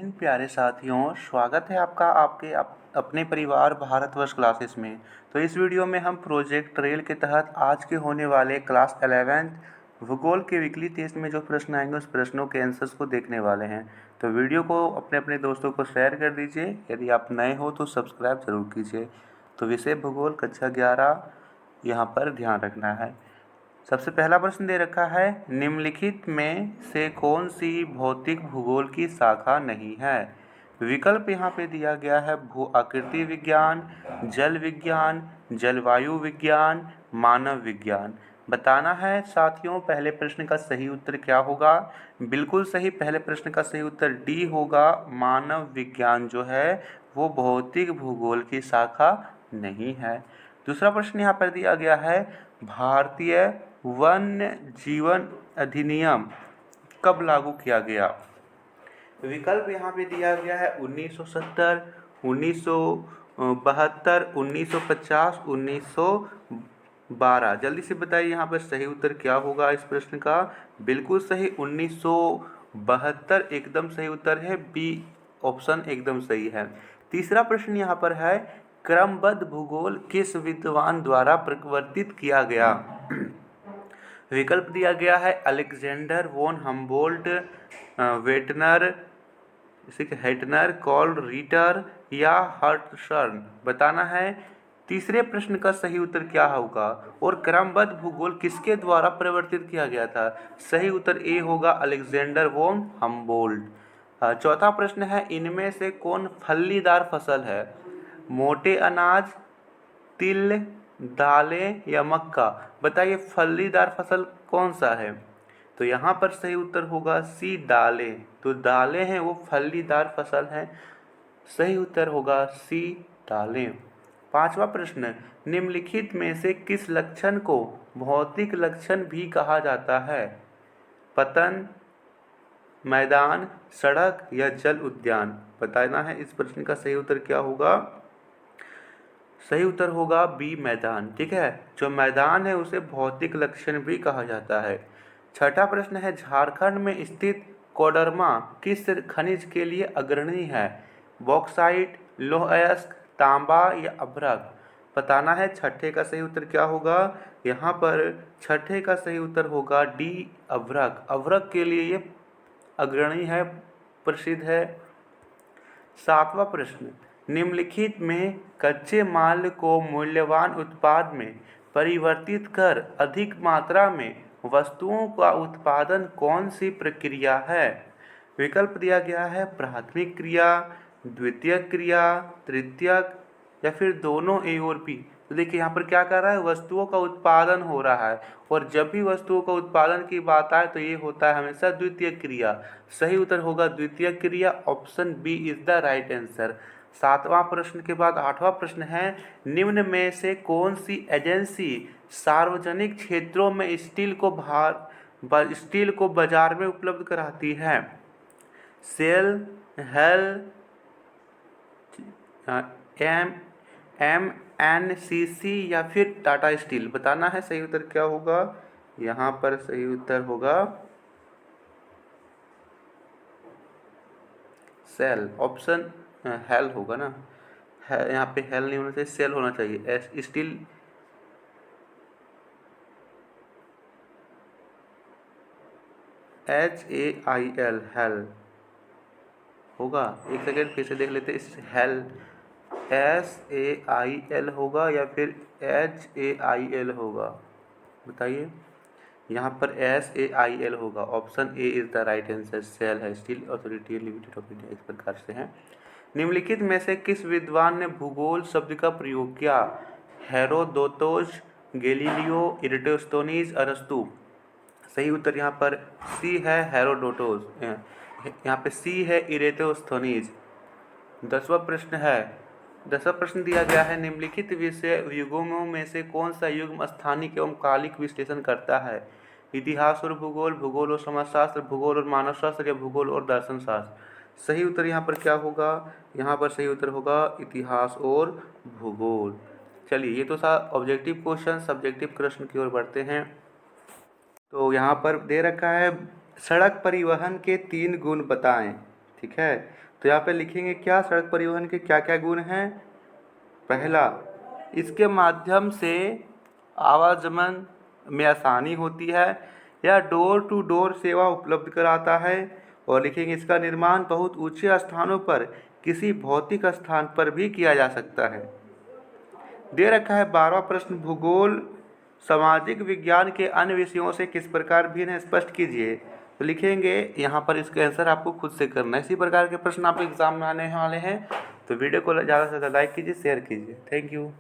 इन प्यारे साथियों, स्वागत है आपका आपके अपने परिवार भारतवर्ष क्लासेस में। तो इस वीडियो में हम प्रोजेक्ट ट्रेल के तहत आज के होने वाले क्लास 11th भूगोल के वीकली टेस्ट में जो प्रश्न आएंगे उस प्रश्नों के आंसर्स को देखने वाले हैं। तो वीडियो को अपने अपने दोस्तों को शेयर कर दीजिए। यदि आप नए हो तो सब्सक्राइब जरूर कीजिए। तो विषय भूगोल कक्षा 11 यहाँ पर ध्यान रखना है। सबसे पहला प्रश्न दे रखा है, निम्नलिखित में से कौन सी भौतिक भूगोल की शाखा नहीं है। विकल्प यहाँ पे दिया गया है, भू आकृति विज्ञान, जल विज्ञान, जलवायु विज्ञान, मानव विज्ञान। बताना है साथियों पहले प्रश्न का सही उत्तर क्या होगा। बिल्कुल सही, पहले प्रश्न का सही उत्तर डी होगा। मानव विज्ञान जो है वो भौतिक भूगोल की शाखा नहीं है। दूसरा प्रश्न यहाँ पर दिया गया है, भारतीय वन्य जीवन अधिनियम कब लागू किया गया। विकल्प यहाँ पे दिया गया है 1970, 1972, 1950, 1912। जल्दी से बताइए यहाँ पर सही उत्तर क्या होगा इस प्रश्न का। बिल्कुल सही, 1972 एकदम सही उत्तर है। बी ऑप्शन एकदम सही है। तीसरा प्रश्न यहाँ पर है, क्रमबद्ध भूगोल किस विद्वान द्वारा प्रवर्तित किया गया। विकल्प दिया गया है, अलेक्जेंडर वॉन हम्बोल्ट, वेटनर, हेटनर, कॉल रीटर या हर्टसन। बताना है तीसरे प्रश्न का सही उत्तर क्या होगा और क्रमबद्ध भूगोल किसके द्वारा परिवर्तित किया गया था। सही उत्तर ए होगा, अलेक्जेंडर वॉन हम्बोल्ट। चौथा प्रश्न है, इनमें से कौन फलीदार फसल है। मोटे अनाज, तिल, दालें या मक्का। बताइए फलीदार फसल कौन सा है। तो यहाँ पर सही उत्तर होगा सी, दालें। तो दालें हैं वो फलीदार फसल हैं। सही उत्तर होगा सी, दालें। पांचवा प्रश्न, निम्नलिखित में से किस लक्षण को भौतिक लक्षण भी कहा जाता है। पतन, मैदान, सड़क या जल उद्यान। बताना है इस प्रश्न का सही उत्तर क्या होगा। सही उत्तर होगा बी, मैदान। ठीक है, जो मैदान है उसे भौतिक लक्षण भी कहा जाता है। छठा प्रश्न है, झारखंड में स्थित कोडरमा किस खनिज के लिए अग्रणी है। बॉक्साइट, लौह अयस्क, तांबा या अभ्रक। बताना है छठे का सही उत्तर क्या होगा। यहाँ पर छठे का सही उत्तर होगा डी, अभ्रक। अभ्रक के लिए ये अग्रणी है, प्रसिद्ध है। सातवां प्रश्न, निम्नलिखित में कच्चे माल को मूल्यवान उत्पाद में परिवर्तित कर अधिक मात्रा में वस्तुओं का उत्पादन कौन सी प्रक्रिया है। विकल्प दिया गया है, प्राथमिक क्रिया, द्वितीयक क्रिया, तृतीयक या फिर दोनों ए और बी। तो देखिए यहाँ पर क्या कर रहा है, वस्तुओं का उत्पादन हो रहा है और जब भी वस्तुओं का उत्पादन की बात आए तो ये होता है हमेशा द्वितीय क्रिया। सही उत्तर होगा द्वितीय क्रिया, option B is the right answer. सातवां प्रश्न के बाद आठवां प्रश्न है, निम्न में से कौन सी एजेंसी सार्वजनिक क्षेत्रों में स्टील को बाजार में उपलब्ध कराती है। सेल, हेल, MNCC या फिर टाटा स्टील। बताना है सही उत्तर क्या होगा। यहाँ पर सही उत्तर होगा सेल, ऑप्शन हेल होगा ना। यहाँ पे हेल नहीं होना चाहिए, सेल होना चाहिए। स्टील HAIL, हेल होगा। एक सेकेंड फिर से देख लेते, हेल SAIL होगा या फिर HAIL होगा। बताइए, यहाँ पर SAIL होगा, option A is the right answer. SAIL है, steel authority limited of India, इस प्रकार से है। निम्नलिखित में से किस विद्वान ने भूगोल शब्द का प्रयोग किया। हेरोदोतस, गैलीलियो, इरेटोस्थनीज, अरस्तु। सही उत्तर यहाँ पर सी है, हेरोडोटोस। यहाँ पे सी है, इरेटोस्थनीज। दसवां प्रश्न दिया गया है, निम्नलिखित विषय युगों में से कौन सा युग्म स्थानिक एवं कालिक विश्लेषण करता है। इतिहास और भूगोल, भूगोल और समाजशास्त्र, भूगोल और मानव शास्त्र या भूगोल और दर्शन शास्त्र। सही उत्तर यहाँ पर क्या होगा। यहाँ पर सही उत्तर होगा इतिहास और भूगोल। चलिए, ये तो था ऑब्जेक्टिव क्वेश्चन। सब्जेक्टिव प्रश्न की ओर बढ़ते हैं। तो यहाँ पर दे रखा है, सड़क परिवहन के 3 गुण बताएं। ठीक है। तो यहाँ पे लिखेंगे क्या, सड़क परिवहन के क्या क्या गुण हैं। पहला, इसके माध्यम से आवागमन में आसानी होती है, यह डोर टू डोर सेवा उपलब्ध कराता है। और लिखेंगे इसका निर्माण बहुत ऊंचे स्थानों पर किसी भौतिक स्थान पर भी किया जा सकता है। दे रखा है 12वां प्रश्न, भूगोल सामाजिक विज्ञान के अन्य विषयों से किस प्रकार भिन्न है, स्पष्ट कीजिए। तो लिखेंगे यहाँ पर इसका आंसर आपको खुद से करना है। इसी प्रकार के प्रश्न आप एग्जाम में आने वाले हैं। तो वीडियो को ज़्यादा से ज़्यादा लाइक कीजिए, शेयर कीजिए। Thank you.